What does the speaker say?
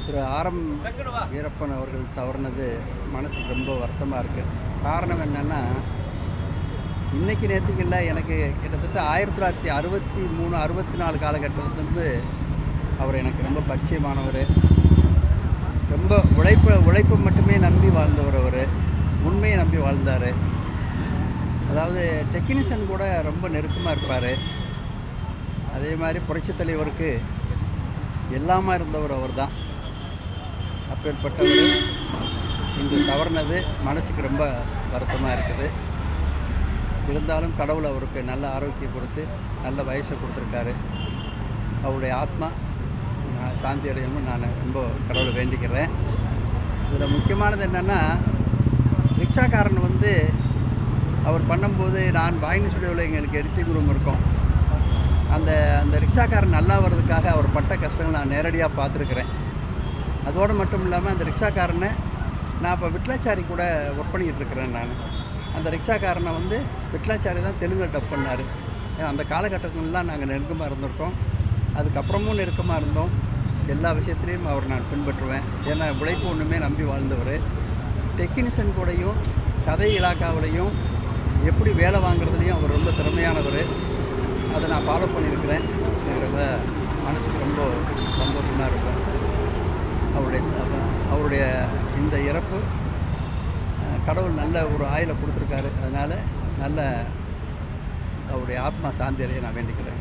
திரு ஆரம் வீரப்பன் அவர்கள் தவறுனது மனசுக்கு ரொம்ப வருத்தமாக இருக்குது. காரணம் என்னென்னா, இன்றைக்கி நேற்றுக்கு இல்லை, எனக்கு கிட்டத்தட்ட 1963 64 காலகட்டத்திலேருந்து அவர் எனக்கு ரொம்ப பரிச்சயமானவர். ரொம்ப உழைப்பை மட்டுமே நம்பி வாழ்ந்தவர் அவர். உண்மையை நம்பி வாழ்ந்தார். அதாவது டெக்னீஷியன் கூட ரொம்ப நெருக்கமாக இருப்பார். அதே மாதிரி புரட்சித் தலைவருக்கு எல்லாமா இருந்தவர் அவர் தான். அப்பேற்பட்டவர் இன்று தவறுனது மனசுக்கு ரொம்ப வருத்தமாக இருக்குது. இருந்தாலும் கடவுள் அவருக்கு நல்ல ஆரோக்கியம் கொடுத்து நல்ல வயசை கொடுத்துருக்காரு. அவருடைய ஆத்மா சாந்தி அடையணும்னு நான் ரொம்ப கடவுளை வேண்டிக்கிறேன். இதில் முக்கியமானது என்னென்னா, ரிக்ஷாக்காரன் அவர் பண்ணும்போது நான் பாயினி ஸ்டுடியோவில் எங்களுக்கு எடிட்டிங் ரூம் இருக்கும். அந்த ரிக்ஷாக்காரன் நல்லா வர்றதுக்காக அவர் பட்ட கஷ்டங்கள் நான் நேரடியாக பார்த்துருக்குறேன். அதோடு மட்டும் இல்லாமல் அந்த ரிக்ஷாக்காரனை நான் இப்போ விட்லாச்சாரி கூட ஒர்க் பண்ணிக்கிட்டு இருக்கிறேன். அந்த ரிக்ஷாக்காரனை விட்லாச்சாரி தான் தெலுங்கில் டப் பண்ணார். ஏன்னா அந்த காலகட்டத்திலலாம் நாங்கள் நெருக்கமாக இருந்திருக்கோம். அதுக்கப்புறமும் நெருக்கமாக இருந்தோம். எல்லா விஷயத்துலேயும் அவர் நான் பின்பற்றுவேன். ஏன்னா உழைப்பு ஒன்றுமே நம்பி வாழ்ந்தவர். டெக்னீஷியன் கூடயும் கதை இலாக்காவிலையும் எப்படி வேலை வாங்குறதுலேயும் அவர் ரொம்ப திறமையானவர். அதை நான் ஃபாலோ பண்ணியிருக்கிறேன். எனக்கு ரொம்ப மனசுக்கு ரொம்ப சந்தோஷமாக இருக்கும். அவருடைய இந்த இறப்பு கடவுள் நல்ல ஒரு ஆயுளை கொடுத்துருக்காரு. அதனால் நல்ல அவருடைய ஆத்மா சாந்தி அடைய நான் வேண்டிக்கிறேன்.